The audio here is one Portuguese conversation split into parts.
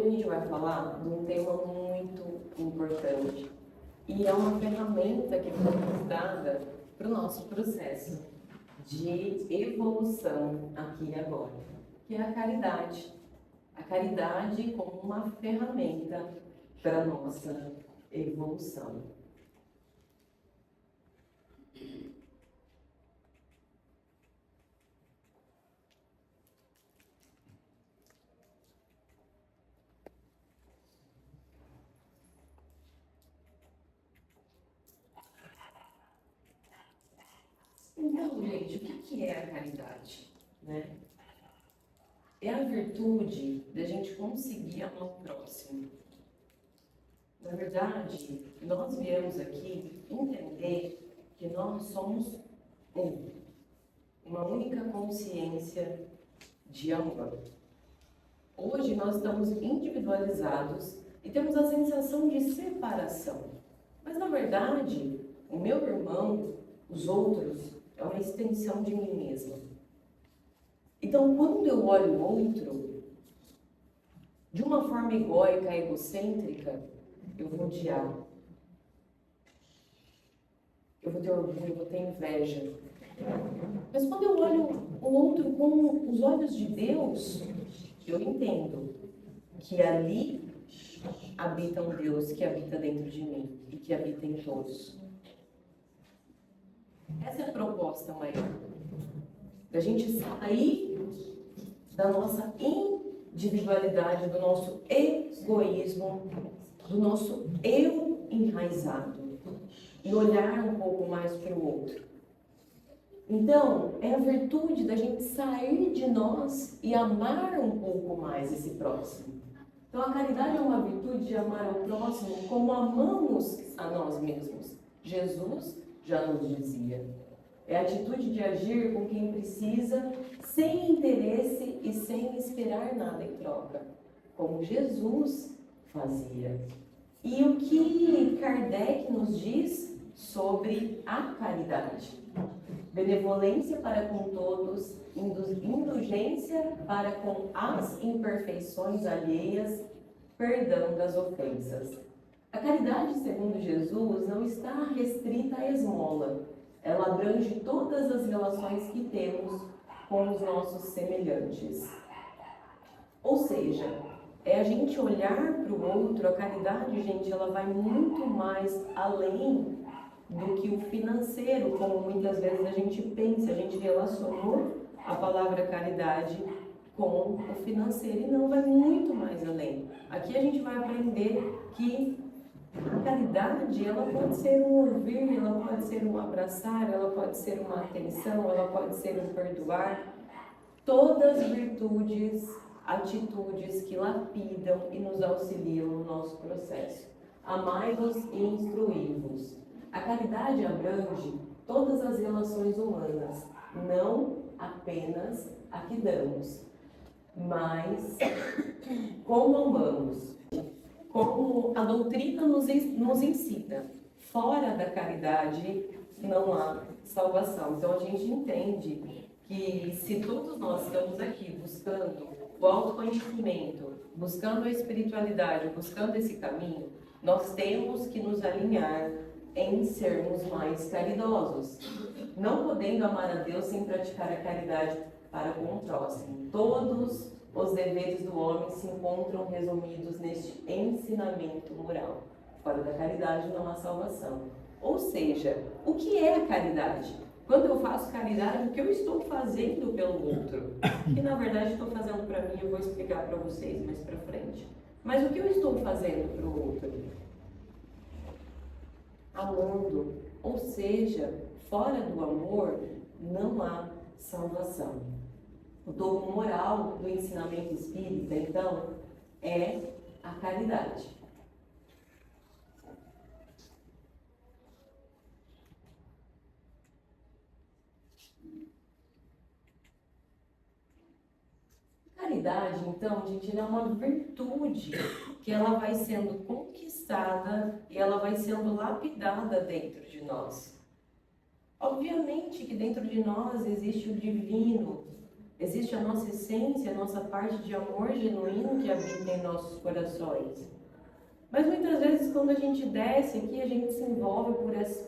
Hoje a gente vai falar de um tema muito importante e é uma ferramenta que foi dada para o nosso processo de evolução aqui e agora, que é a caridade. A caridade como uma ferramenta para a nossa evolução. Então, gente, o que é a caridade, né? É a virtude da gente conseguir amar o próximo. Na verdade, nós viemos aqui entender que nós somos uma única consciência de amor. Hoje nós estamos individualizados e temos a sensação de separação. Mas na verdade, o meu irmão, os outros, é uma extensão de mim mesma. Então, quando eu olho o outro, de uma forma egóica, egocêntrica, eu vou odiar. Eu vou ter orgulho, eu vou ter inveja. Mas quando eu olho o outro com os olhos de Deus, eu entendo que ali habita um Deus que habita dentro de mim e que habita em todos. Essa é a proposta maior. Da gente sair da nossa individualidade, do nosso egoísmo, do nosso eu enraizado e olhar um pouco mais para o outro. Então, é a virtude da gente sair de nós e amar um pouco mais esse próximo. Então, a caridade é uma virtude de amar ao próximo como amamos a nós mesmos. Jesus já nos dizia. É a atitude de agir com quem precisa, sem interesse e sem esperar nada em troca, como Jesus fazia. E o que Kardec nos diz sobre a caridade? Benevolência para com todos, indulgência para com as imperfeições alheias, perdão das ofensas. A caridade, segundo Jesus, não está restrita à esmola. Ela abrange todas as relações que temos com os nossos semelhantes. Ou seja, é a gente olhar para o outro. A caridade, gente, ela vai muito mais além do que o financeiro, como muitas vezes a gente pensa. A gente relacionou a palavra caridade com o financeiro e não, vai muito mais além. Aqui a gente vai aprender que a caridade, ela pode ser um ouvir, ela pode ser um abraçar, ela pode ser uma atenção, ela pode ser um perdoar. Todas virtudes, atitudes que lapidam e nos auxiliam no nosso processo. Amai-vos e instruí-vos. A caridade abrange todas as relações humanas, não apenas a que damos, mas como amamos. Como a doutrina nos ensina, fora da caridade não há salvação. Então a gente entende que se todos nós estamos aqui buscando o autoconhecimento, buscando a espiritualidade, buscando esse caminho, nós temos que nos alinhar em sermos mais caridosos, não podendo amar a Deus sem praticar a caridade para com o próximo. Todos os deveres do homem se encontram resumidos neste ensinamento moral. Fora da caridade não há salvação. Ou seja, o que é a caridade? Quando eu faço caridade, o que eu estou fazendo pelo outro? Que na verdade estou fazendo para mim, eu vou explicar para vocês mais para frente. Mas o que eu estou fazendo para o outro? Amando. Ou seja, fora do amor não há salvação. O dogma moral do ensinamento espírita, então, é a caridade. Caridade, então, gente, é uma virtude que ela vai sendo conquistada e ela vai sendo lapidada dentro de nós. Obviamente que dentro de nós existe o divino, Existe a nossa essência, a nossa parte de amor genuíno que habita em nossos corações. Mas muitas vezes quando a gente desce aqui, a gente se envolve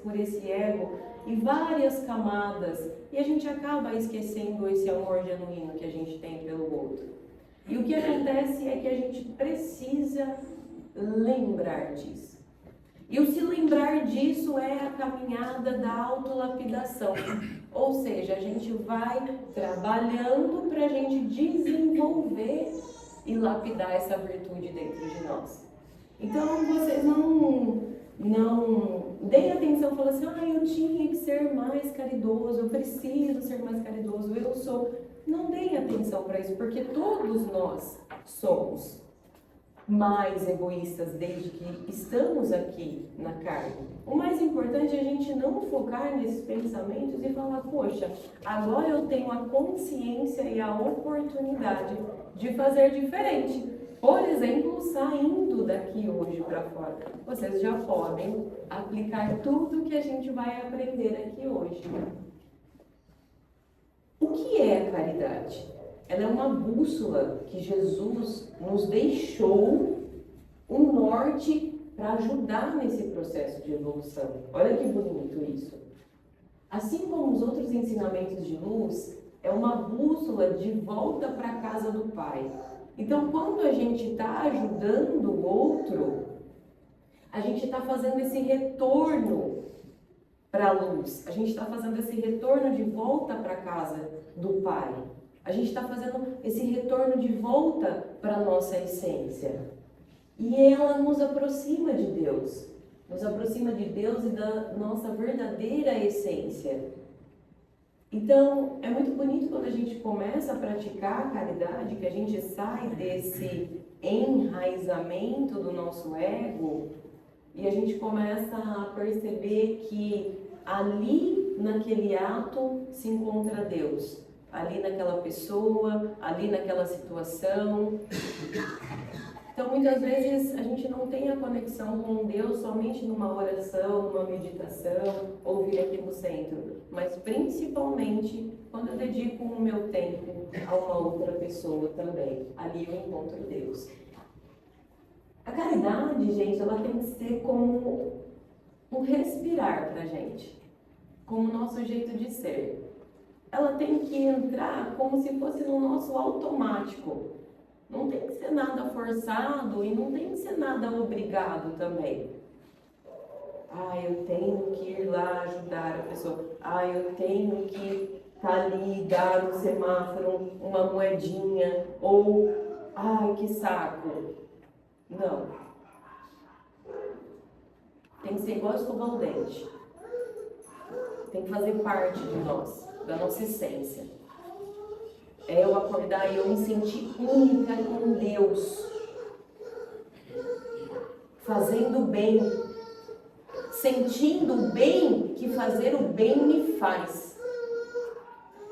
por esse ego e várias camadas e a gente acaba esquecendo esse amor genuíno que a gente tem pelo outro. E o que acontece é que a gente precisa lembrar disso. E o se lembrar disso é a caminhada da autolapidação. Ou seja, a gente vai trabalhando para a gente desenvolver e lapidar essa virtude dentro de nós. Então, vocês não deem atenção, falando assim, eu tinha que ser mais caridoso, eu preciso ser mais caridoso, eu sou. Não deem atenção para isso, porque todos nós somos mais egoístas desde que estamos aqui na carne. O mais importante é a gente não focar nesses pensamentos e falar, poxa, agora eu tenho a consciência e a oportunidade de fazer diferente. Por exemplo, saindo daqui hoje para fora, vocês já podem aplicar tudo que a gente vai aprender aqui hoje. O que é a caridade? Ela é uma bússola que Jesus nos deixou um norte para ajudar nesse processo de evolução. Olha que bonito isso. Assim como os outros ensinamentos de luz, é uma bússola de volta para a casa do Pai. Então, quando a gente está ajudando o outro, a gente está fazendo esse retorno para a luz. A gente está fazendo esse retorno de volta para a casa do Pai. A gente está fazendo esse retorno de volta para a nossa essência. E ela nos aproxima de Deus. Nos aproxima de Deus e da nossa verdadeira essência. Então, é muito bonito quando a gente começa a praticar a caridade, que a gente sai desse enraizamento do nosso ego e a gente começa a perceber que ali, naquele ato, se encontra Deus. Ali naquela pessoa, ali naquela situação. Então, muitas vezes, a gente não tem a conexão com Deus somente numa oração, numa meditação, ou vir aqui no centro. Mas, principalmente, quando eu dedico o meu tempo a uma outra pessoa também. Ali eu encontro Deus. A caridade, gente, ela tem que ser como um respirar pra gente. Como o nosso jeito de ser. Ela tem que entrar como se fosse no nosso automático. Não tem que ser nada forçado e não tem que ser nada obrigado também. Eu tenho que ir lá ajudar a pessoa. Eu tenho que estar ali, dar no semáforo uma moedinha. Ou, que saco. Não. Tem que ser igual escovar o dente. Tem que fazer parte de nós, da nossa essência. É eu acordar e eu me sentir única com Deus. Fazendo bem. Sentindo o bem que fazer o bem me faz.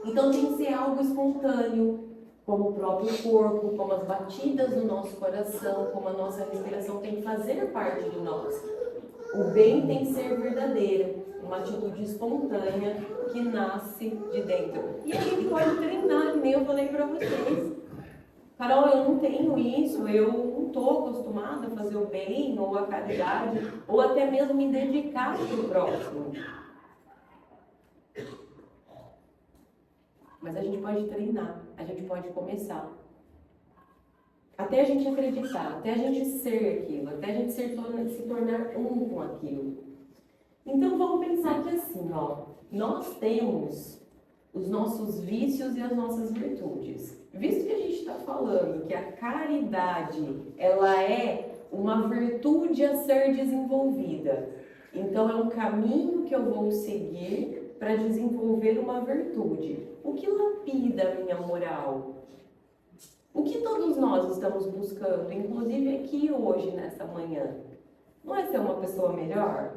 Então tem que ser algo espontâneo, como o próprio corpo, como as batidas do nosso coração, como a nossa respiração tem que fazer parte de nós. O bem tem que ser verdadeiro, uma atitude espontânea que nasce de dentro. E a gente pode treinar, que nem eu falei para vocês. Carol, eu não tenho isso, eu não estou acostumada a fazer o bem, ou a caridade, ou até mesmo me dedicar para o próximo. Mas a gente pode treinar, a gente pode começar. Até a gente acreditar, até a gente ser aquilo, até a gente se tornar um com aquilo. Então vamos pensar que assim, nós temos os nossos vícios e as nossas virtudes. Visto que a gente está falando que a caridade, ela é uma virtude a ser desenvolvida. Então é um caminho que eu vou seguir para desenvolver uma virtude. O que lapida a minha moral? O que todos nós estamos buscando, inclusive aqui hoje, nessa manhã? Não é ser uma pessoa melhor?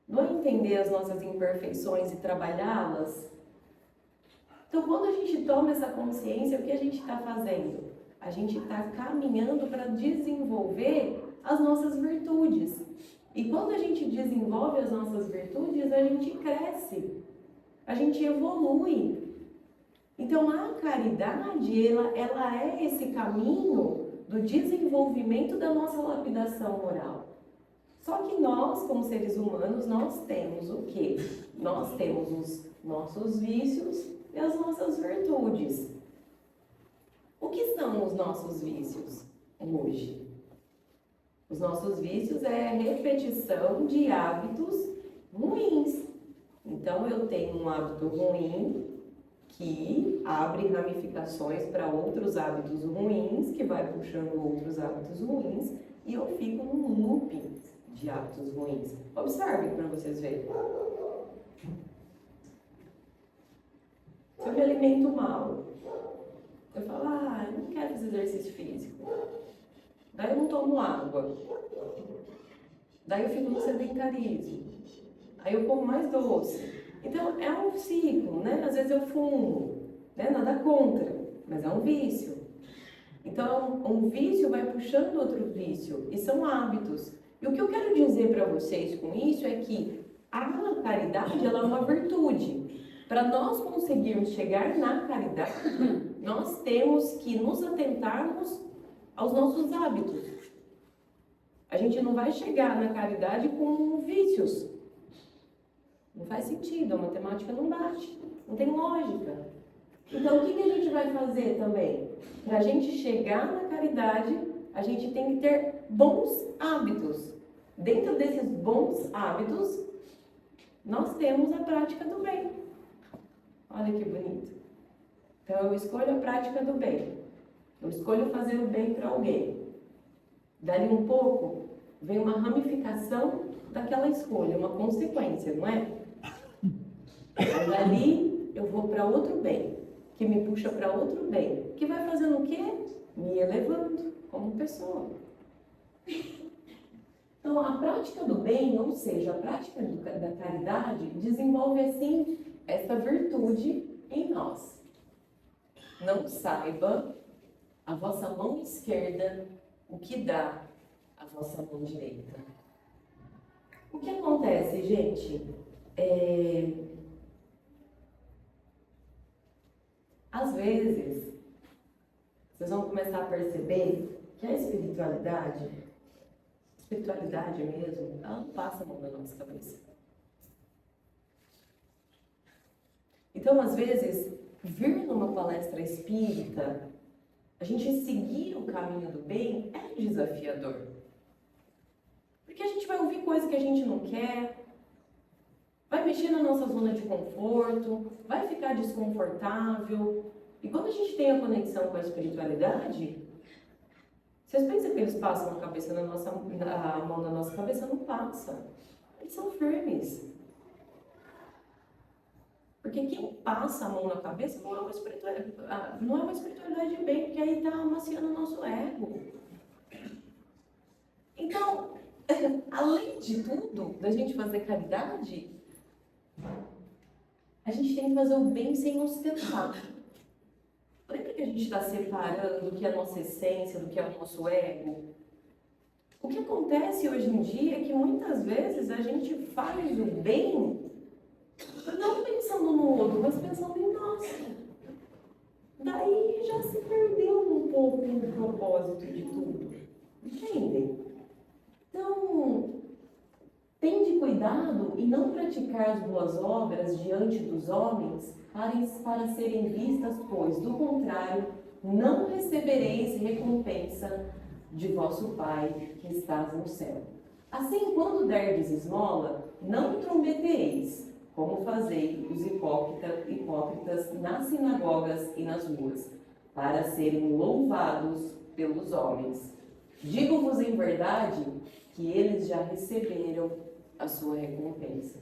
Não é entender as nossas imperfeições e trabalhá-las? Então, quando a gente toma essa consciência, o que a gente está fazendo? A gente está caminhando para desenvolver as nossas virtudes. E quando a gente desenvolve as nossas virtudes, a gente cresce, a gente evolui. Então, a caridade, ela é esse caminho do desenvolvimento da nossa lapidação moral. Só que nós, como seres humanos, nós temos o quê? Nós temos os nossos vícios e as nossas virtudes. O que são os nossos vícios hoje? Os nossos vícios é a repetição de hábitos ruins. Então, eu tenho um hábito ruim que abre ramificações para outros hábitos ruins, que vai puxando outros hábitos ruins, e eu fico num looping de hábitos ruins. Observem para vocês verem. Se eu me alimento mal, eu falo, eu não quero fazer exercício físico. Daí eu não tomo água. Daí eu fico no sedentarismo. Aí eu como mais doce. Então, é um ciclo, né? Às vezes eu fumo, né? Nada contra, mas é um vício. Então, um vício vai puxando outro vício, e são hábitos. E o que eu quero dizer para vocês com isso é que a caridade, ela é uma virtude. Para nós conseguirmos chegar na caridade, nós temos que nos atentarmos aos nossos hábitos. A gente não vai chegar na caridade com vícios. Não faz sentido, a matemática não bate, não tem lógica. Então, o que a gente vai fazer também? Para a gente chegar na caridade, a gente tem que ter bons hábitos. Dentro desses bons hábitos, nós temos a prática do bem. Olha que bonito. Então, eu escolho a prática do bem. Eu escolho fazer o bem para alguém. Dali um pouco, vem uma ramificação daquela escolha, uma consequência, não é? Aí dali eu vou para outro bem, que me puxa para outro bem, que vai fazendo o quê? Me elevando como pessoa. Então, a prática do bem, ou seja, a prática da caridade, desenvolve assim essa virtude em nós. Não saiba a vossa mão esquerda o que dá a vossa mão direita. O que acontece, gente? Às vezes, vocês vão começar a perceber que a espiritualidade mesmo, ela não passa a mão na nossa cabeça. Então, às vezes, vir numa palestra espírita, a gente seguir o caminho do bem é desafiador. Porque a gente vai ouvir coisa que a gente não quer, vai mexer na nossa zona de conforto, vai ficar desconfortável. E quando a gente tem a conexão com a espiritualidade, vocês pensam que eles passam a mão na nossa cabeça? Não passa. Eles são firmes. Porque quem passa a mão na cabeça não é uma espiritualidade de bem, porque aí está amaciando o nosso ego. Então, além de tudo, da gente fazer caridade, a gente tem que fazer o bem sem ostentar. Lembra que a gente está separando o que é a nossa essência, do que é o nosso ego? O que acontece hoje em dia é que muitas vezes a gente faz o bem não pensando no outro, mas pensando em nós. Daí já se perdeu um pouco o propósito de tudo. Entendem? Então, tende cuidado em não praticar as boas obras diante dos homens para serem vistas, pois, do contrário, não recebereis recompensa de vosso Pai que estás no céu. Assim, quando derdes esmola, não trombeteis, como fazei os hipócritas nas sinagogas e nas ruas, para serem louvados pelos homens. Digo-vos em verdade que eles já receberam a sua recompensa.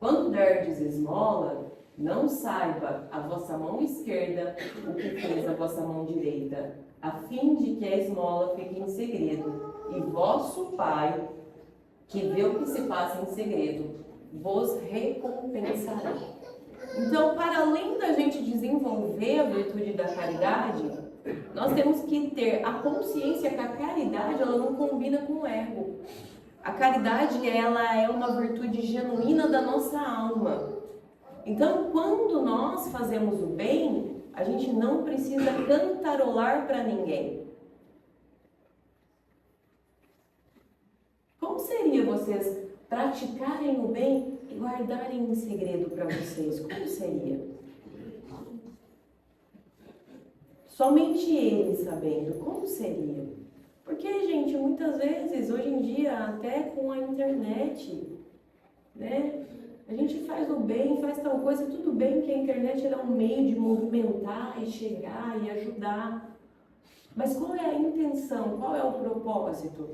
Quando derdes esmola, não saiba a vossa mão esquerda o que fez a vossa mão direita, a fim de que a esmola fique em segredo, e vosso Pai, que vê o que se passa em segredo, vos recompensará. Então, para além da gente desenvolver a virtude da caridade, nós temos que ter a consciência que a caridade, ela não combina com o ego. A caridade, ela é uma virtude genuína da nossa alma. Então, quando nós fazemos o bem, A gente não precisa cantarolar para ninguém. Como seria vocês praticarem o bem e guardarem em segredo para vocês? Como seria? Somente ele sabendo. Como seria? Porque, gente, muitas vezes, hoje em dia, até com a internet, né? A gente faz o bem, faz tal coisa, tudo bem que a internet é um meio de movimentar e chegar e ajudar. Mas qual é a intenção? Qual é o propósito?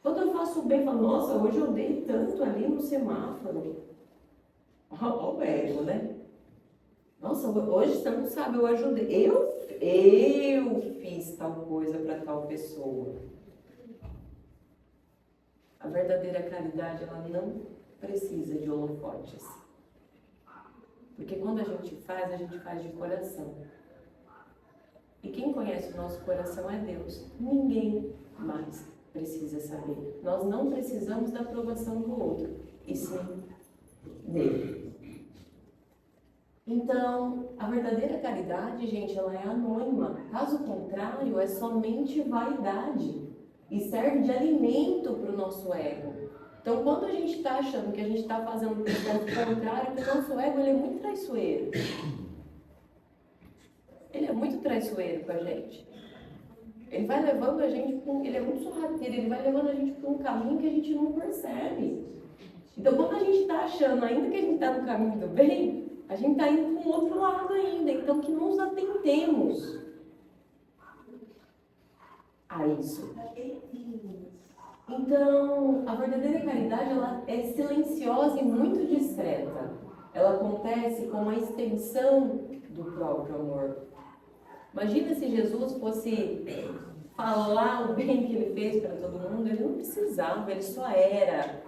Quando eu faço o bem, eu falo, nossa, hoje eu dei tanto ali no semáforo. Olha o ego, né? Nossa, hoje você não sabe, eu ajudei. Eu fiz tal coisa para tal pessoa. A verdadeira caridade, ela não precisa de holofotes. Porque quando a gente faz de coração. E quem conhece o nosso coração é Deus. Ninguém mais precisa saber. Nós não precisamos da aprovação do outro, e sim dele. Então, a verdadeira caridade, gente, ela é anônima. Caso contrário, é somente vaidade e serve de alimento para o nosso ego. Então, quando a gente está achando que a gente está fazendo o contrário, o nosso ego ele é muito traiçoeiro. Ele é muito traiçoeiro com a gente. Ele vai levando a gente, ele é muito sorrateiro, ele vai levando a gente para um caminho que a gente não percebe. Então, quando a gente está achando ainda que a gente está no caminho do bem, a gente está indo para o outro lado ainda. Então, que nos atentemos a isso. Então, a verdadeira caridade, ela é silenciosa e muito discreta. Ela acontece como a extensão do próprio amor. Imagina se Jesus fosse falar o bem que ele fez para todo mundo, ele não precisava, ele só era.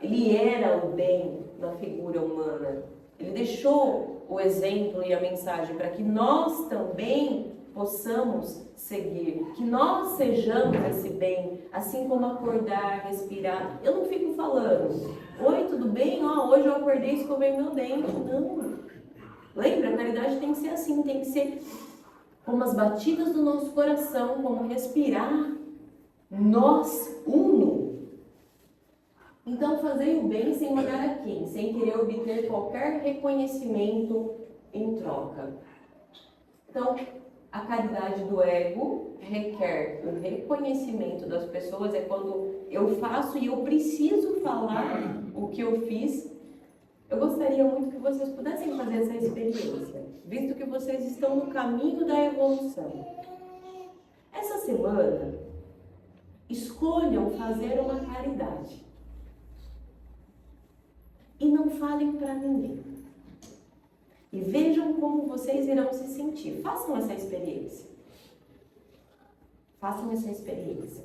Ele era o bem na figura humana. Ele deixou o exemplo e a mensagem para que nós também possamos seguir, que nós sejamos esse bem, assim como acordar, respirar. Eu não fico falando, oi, tudo bem? Hoje eu acordei e escovei meu dente. Não. Lembra, a caridade tem que ser assim, tem que ser como as batidas do nosso coração, como respirar, nós uno. Então, fazer o bem sem olhar a quem, sem querer obter qualquer reconhecimento em troca. Então, a caridade do ego requer o reconhecimento das pessoas, é quando eu faço e eu preciso falar o que eu fiz. Eu gostaria muito que vocês pudessem fazer essa experiência, visto que vocês estão no caminho da evolução. Essa semana, escolham fazer uma caridade. E não falem para ninguém. E vejam como vocês irão se sentir. Façam essa experiência. Façam essa experiência.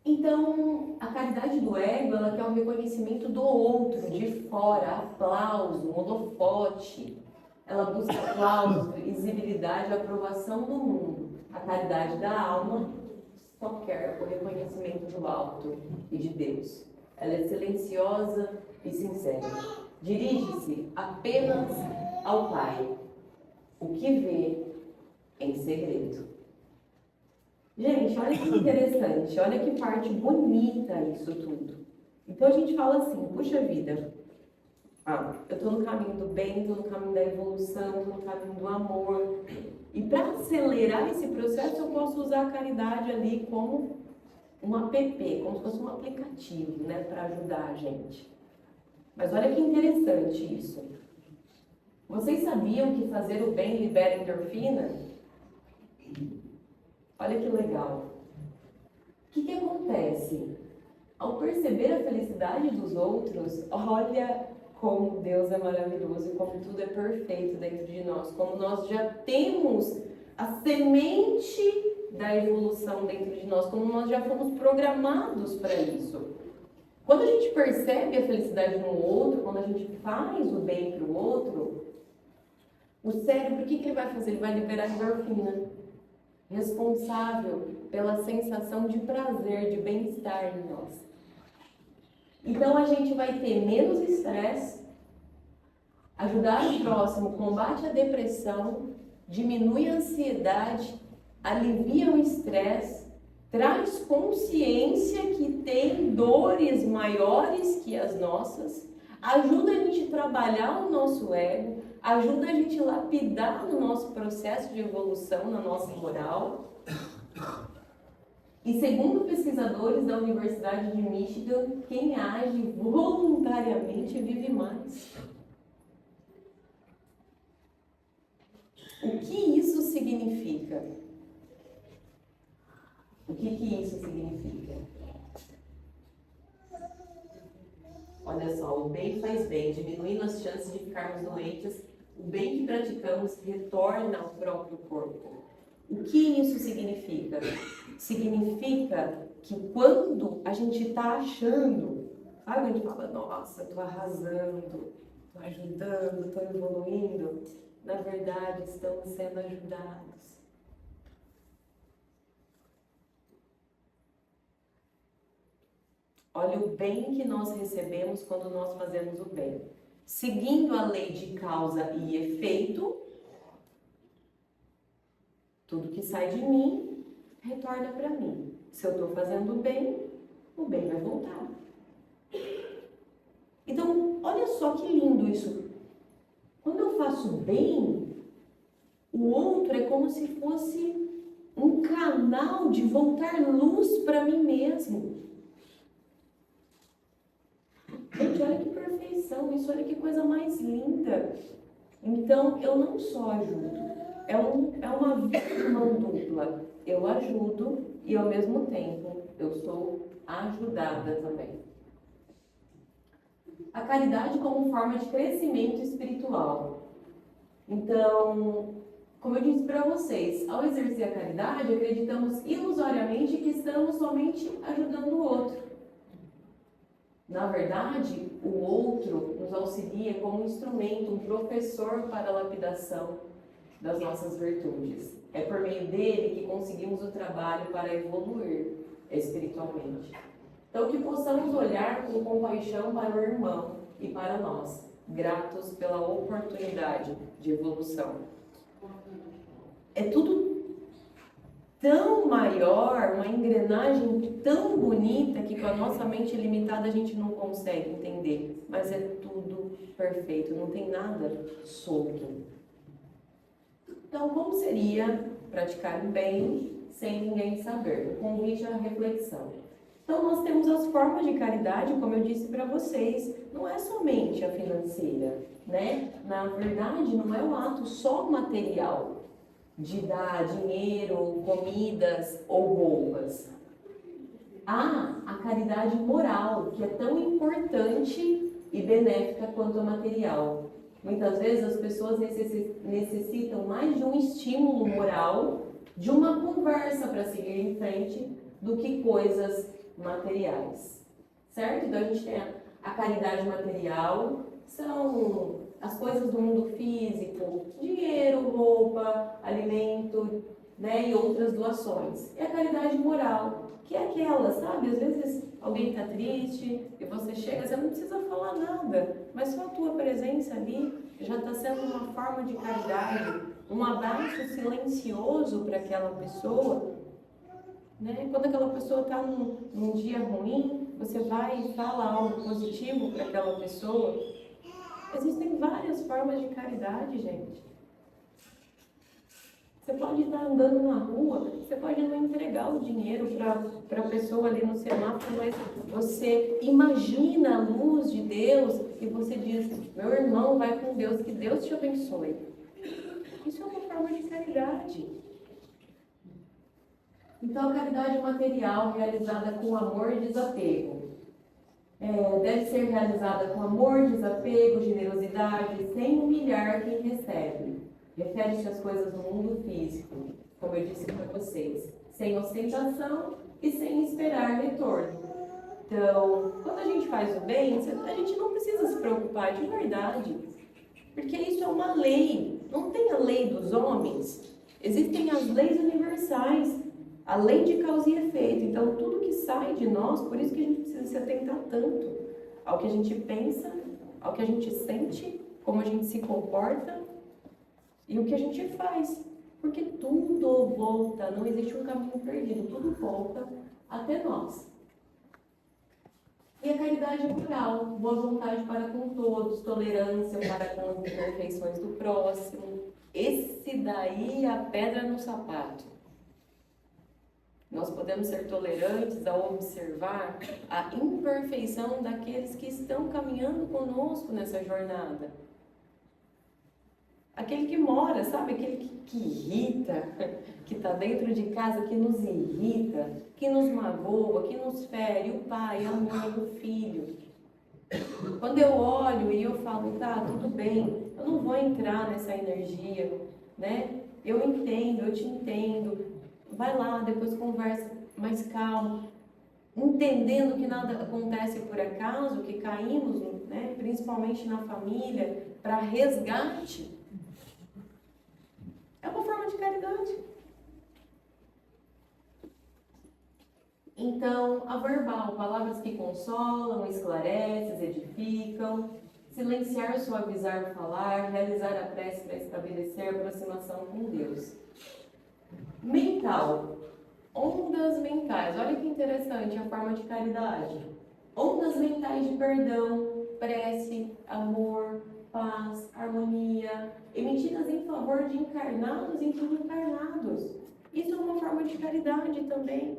Então, a caridade do ego, ela quer o reconhecimento do outro, de fora, aplauso, holofote. Ela busca aplauso, visibilidade, aprovação do mundo. A caridade da alma só quer o reconhecimento do alto e de Deus. Ela é silenciosa e sincera. Dirige-se apenas ao Pai, o que vê em segredo. Gente, olha que interessante, olha que parte bonita isso tudo. Então a gente fala assim, puxa vida, eu estou no caminho do bem, estou no caminho da evolução, estou no caminho do amor. E para acelerar esse processo, eu posso usar a caridade ali como um app, como se fosse um aplicativo, né, para ajudar a gente. Mas olha que interessante isso. Vocês sabiam que fazer o bem libera endorfina? Olha que legal. O que acontece? Ao perceber a felicidade dos outros, olha como Deus é maravilhoso e como tudo é perfeito dentro de nós, como nós já temos a semente da evolução dentro de nós, como nós já fomos programados para isso. Quando a gente percebe a felicidade no outro, quando a gente faz o bem para o outro, o cérebro, o que ele vai fazer? Ele vai liberar endorfina, responsável pela sensação de prazer, de bem-estar em nós. Então a gente vai ter menos estresse, Ajudar o próximo combate a depressão, diminui a ansiedade, alivia o estresse, traz consciência que tem dores maiores que as nossas, ajuda a gente a trabalhar o nosso ego, ajuda a gente a lapidar no nosso processo de evolução, na nossa moral. E segundo pesquisadores da Universidade de Michigan, quem age voluntariamente vive mais. O que isso significa? O que isso significa? Olha só, o bem faz bem, diminuindo as chances de ficarmos doentes. O bem que praticamos retorna ao próprio corpo. O que isso significa? Significa que quando a gente está achando, sabe, a gente fala, nossa, estou arrasando, estou ajudando, estou evoluindo, na verdade estamos sendo ajudados. Olha o bem que nós recebemos quando nós fazemos o bem. Seguindo a lei de causa e efeito, tudo que sai de mim, retorna para mim. Se eu estou fazendo o bem vai voltar. Então, olha só que lindo isso. Quando eu faço bem, o outro é como se fosse um canal de voltar luz para mim mesmo. Gente, olha que perfeição isso, olha que coisa mais linda. Então, eu não só ajudo, é uma mão dupla. Eu ajudo e, ao mesmo tempo, eu sou ajudada também. A caridade como forma de crescimento espiritual. Então, como eu disse para vocês, ao exercer a caridade, acreditamos ilusoriamente que estamos somente ajudando o outro. Na verdade, o outro nos auxilia como um instrumento, um professor para a lapidação das nossas virtudes. É por meio dele que conseguimos o trabalho para evoluir espiritualmente. Então, que possamos olhar com compaixão para o irmão e para nós, gratos pela oportunidade de evolução. É tudo tão maior, uma engrenagem tão bonita que com a nossa mente limitada a gente não consegue entender, mas é tudo perfeito, não tem nada solto. Então, como seria praticar o bem sem ninguém saber? O convite à reflexão. Então, nós temos as formas de caridade, como eu disse para vocês, não é somente a financeira, né? Na verdade, não é um ato só material, de dar dinheiro, comidas ou roupas. Há a caridade moral, que é tão importante e benéfica quanto a material. Muitas vezes as pessoas necessitam mais de um estímulo moral, de uma conversa para seguir em frente, do que coisas materiais. Certo? Então a gente tem a caridade material, são as coisas do mundo físico, dinheiro, roupa, alimento, né, e outras doações. E a caridade moral, que é aquela, sabe? Às vezes alguém está triste e você chega, você não precisa falar nada, mas só a tua presença ali já está sendo uma forma de caridade, um abraço silencioso para aquela pessoa, né? Quando aquela pessoa está num dia ruim, você vai e fala algo positivo para aquela pessoa. Existem várias formas de caridade, gente. Você pode estar andando na rua, você pode não entregar o dinheiro para a pessoa ali no semáforo, mas você imagina a luz de Deus e você diz, meu irmão, vai com Deus, que Deus te abençoe. Isso é uma forma de caridade. Então, a caridade material realizada com amor e desapego. Deve ser realizada com amor, desapego, generosidade, sem humilhar quem recebe. Refere-se às coisas do mundo físico, como eu disse para vocês, sem ostentação e sem esperar retorno. Então, quando a gente faz o bem, a gente não precisa se preocupar de verdade, porque isso é uma lei, não tem a lei dos homens, existem as leis universais, a lei de causa e efeito. Então, tudo que sai de nós, por isso que a gente precisa se atentar tanto ao que a gente pensa, ao que a gente sente, como a gente se comporta e o que a gente faz. Porque tudo volta, não existe um caminho perdido, tudo volta até nós. E a caridade moral, boa vontade para com todos, tolerância para com as imperfeições do próximo. Esse daí é a pedra no sapato. Nós podemos ser tolerantes ao observar a imperfeição daqueles que estão caminhando conosco nessa jornada. Aquele que mora, sabe? Aquele que irrita, que está dentro de casa, que nos irrita, que nos magoa, que nos fere, o pai, a mãe, o filho. Quando eu olho e eu falo, tá, tudo bem, eu não vou entrar nessa energia, né? Eu entendo, eu te entendo. Vai lá, depois conversa mais calmo, entendendo que nada acontece por acaso, que caímos, né, principalmente na família, para resgate. É uma forma de caridade. Então, a verbal, palavras que consolam, esclarecem, edificam, silenciar, suavizar, falar, realizar a prece para estabelecer a aproximação com Deus. Mental, ondas mentais. Olha que interessante a forma de caridade. Ondas mentais de perdão, prece, amor, paz, harmonia, emitidas em favor de encarnados e desencarnados. Isso é uma forma de caridade também.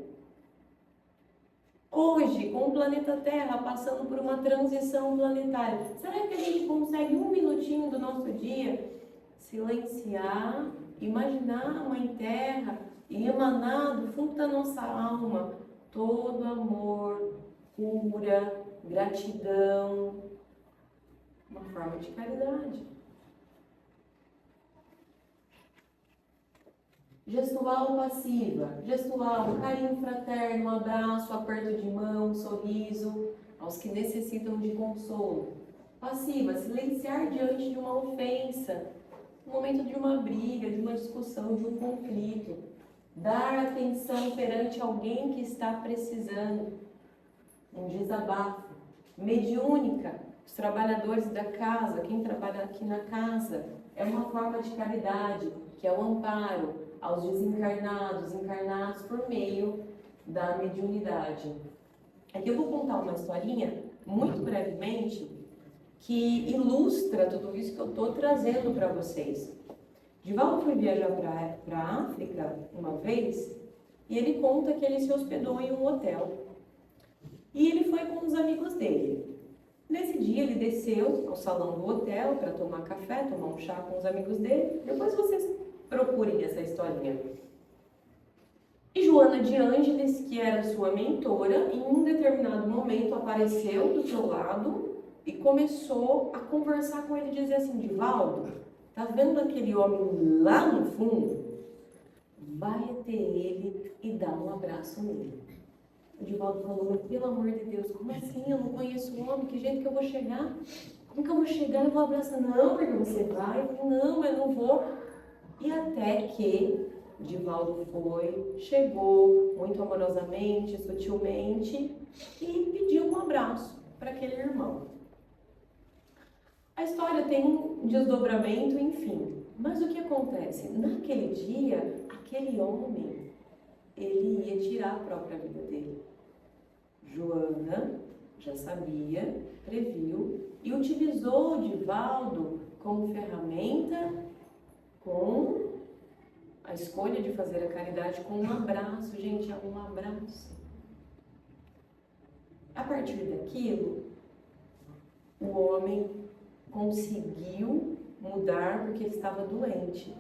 Hoje, com o planeta Terra passando por uma transição planetária, será que a gente consegue um minutinho do nosso dia silenciar, imaginar a Mãe Terra e emanar do fundo da nossa alma todo amor, cura, gratidão, uma forma de caridade. Gestual passiva, gestual, carinho fraterno, um abraço, aperto de mão, sorriso aos que necessitam de consolo. Passiva, silenciar diante de uma ofensa, no momento de uma briga, de uma discussão, de um conflito. Dar atenção perante alguém que está precisando. Um desabafo. Mediúnica, os trabalhadores da casa, quem trabalha aqui na casa, é uma forma de caridade, que é o amparo aos desencarnados, encarnados por meio da mediunidade. Aqui eu vou contar uma historinha, muito brevemente, que ilustra tudo isso que eu estou trazendo para vocês. Divaldo foi viajar para a África uma vez e ele conta que ele se hospedou em um hotel. E ele foi com os amigos dele. Nesse dia ele desceu ao salão do hotel para tomar café, tomar um chá com os amigos dele. Depois vocês procurem essa historinha. E Joana de Ângeles, que era sua mentora, em um determinado momento apareceu do seu lado e começou a conversar com ele e dizer assim: Divaldo, tá vendo aquele homem lá no fundo? Vai até ele e dá um abraço nele. O Divaldo falou: pelo amor de Deus, como assim? Eu não conheço o homem, que jeito que eu vou chegar? Como que eu vou chegar? Eu vou abraçar? Não, porque você vai. Não, eu não vou. E até que Divaldo foi, chegou muito amorosamente, sutilmente e pediu um abraço para aquele irmão. A história tem um desdobramento, enfim. Mas o que acontece? Naquele dia, aquele homem, ele ia tirar a própria vida dele. Joana já sabia, previu e utilizou Divaldo como ferramenta com a escolha de fazer a caridade com um abraço. Gente, é um abraço. A partir daquilo, o homem conseguiu mudar porque ele estava doente.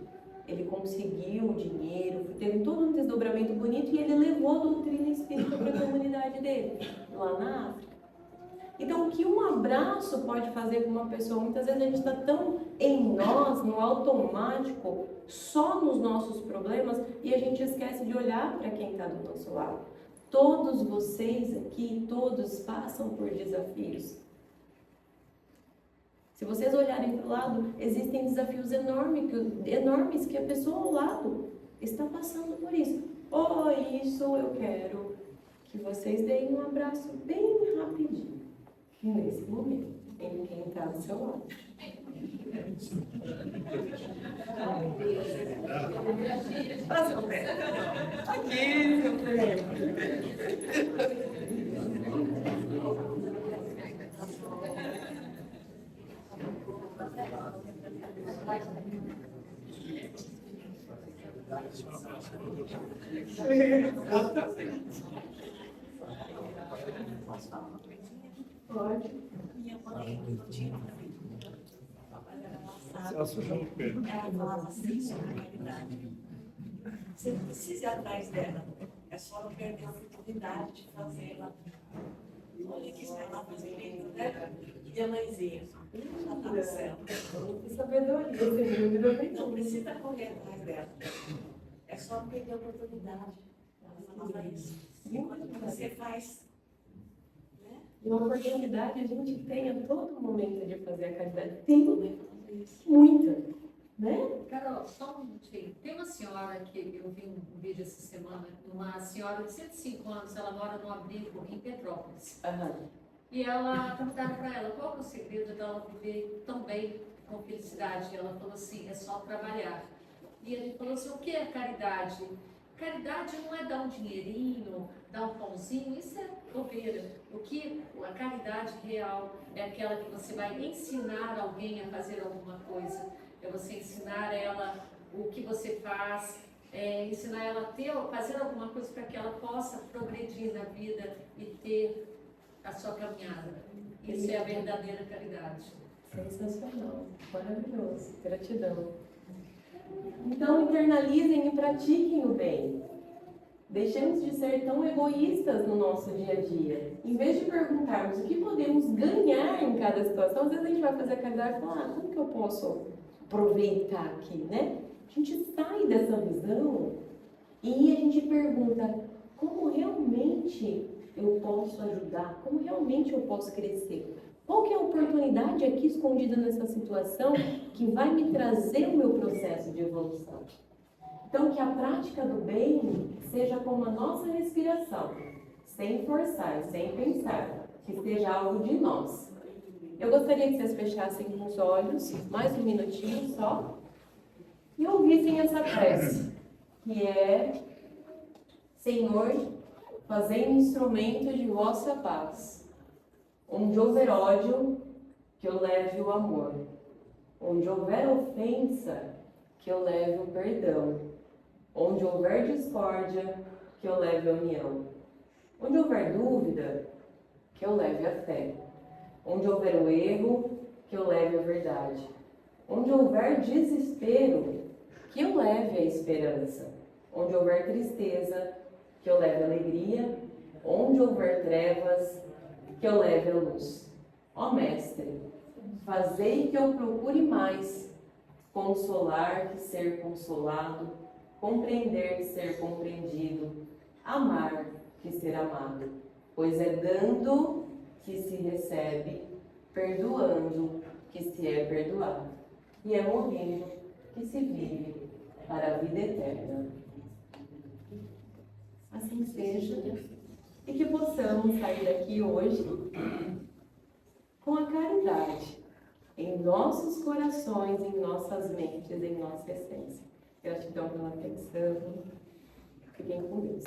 Ele conseguiu o dinheiro, teve todo um desdobramento bonito e ele levou a doutrina espírita para a comunidade dele, lá na África. Então, o que um abraço pode fazer com uma pessoa? Muitas vezes a gente está tão em nós, no automático, só nos nossos problemas, e a gente esquece de olhar para quem está do nosso lado. Todos vocês aqui, todos passam por desafios. Se vocês olharem para o lado, existem desafios enormes que a pessoa ao lado está passando por isso. Por isso eu quero que vocês deem um abraço bem rapidinho, nesse momento, em quem está do seu lado. Aqui, seu prêmio. Pode. Minha mãe tinha ela falava assim sobre a realidade. Você não precisa ir atrás dela, é só não perder a oportunidade de fazê-la. Olha que está fazendo, né? E a mãezinha, já está no céu. Que sabedoria, sem dúvida nenhuma. Não precisa correr atrás dela, é só não perder a oportunidade. Ela falava isso. Você faz. E uma oportunidade a gente tem a todo momento de fazer a caridade. Tem muita, né? Carol, só um minutinho. Tem uma senhora que eu vi um vídeo essa semana, uma senhora de 105 anos, ela mora num abrigo em Petrópolis. E ela perguntaram para ela qual que é o segredo dela viver tão bem, com felicidade. E ela falou assim, é só trabalhar. E ele falou assim, o que é caridade? Caridade não é dar um dinheirinho, dar um pãozinho, isso é bobeira. A caridade real é aquela que você vai ensinar alguém a fazer alguma coisa. É você ensinar ela o que você faz, ensinar ela a fazer alguma coisa para que ela possa progredir na vida e ter a sua caminhada. Isso é a verdadeira caridade. Sensacional, maravilhoso, gratidão. Então, internalizem e pratiquem o bem. Deixemos de ser tão egoístas no nosso dia a dia. Em vez de perguntarmos o que podemos ganhar em cada situação, às vezes a gente vai fazer a caridade e falar, como que eu posso aproveitar aqui, né? A gente sai dessa visão e a gente pergunta, como realmente eu posso ajudar? Como realmente eu posso crescer? Qual que é a oportunidade aqui escondida nessa situação que vai me trazer o meu processo de evolução? Então, que a prática do bem seja como a nossa respiração, sem forçar, sem pensar, que seja algo de nós. Eu gostaria que vocês fechassem os olhos, mais um minutinho só, e ouvissem essa prece, que é: Senhor, fazei-me instrumento de vossa paz. Onde houver ódio, que eu leve o amor. Onde houver ofensa, que eu leve o perdão. Onde houver discórdia, que eu leve a união. Onde houver dúvida, que eu leve a fé. Onde houver o erro, que eu leve a verdade. Onde houver desespero, que eu leve a esperança. Onde houver tristeza, que eu leve a alegria. Onde houver trevas, que eu leve a luz. Ó Mestre, fazei que eu procure mais consolar que ser consolado, compreender que ser compreendido, amar que ser amado, pois é dando que se recebe, perdoando que se é perdoado, e é morrendo que se vive para a vida eterna. Assim seja, e que possamos sair daqui hoje com a caridade em nossos corações, em nossas mentes, em nossa essência. Gratidão pela atenção. Fiquem com Deus.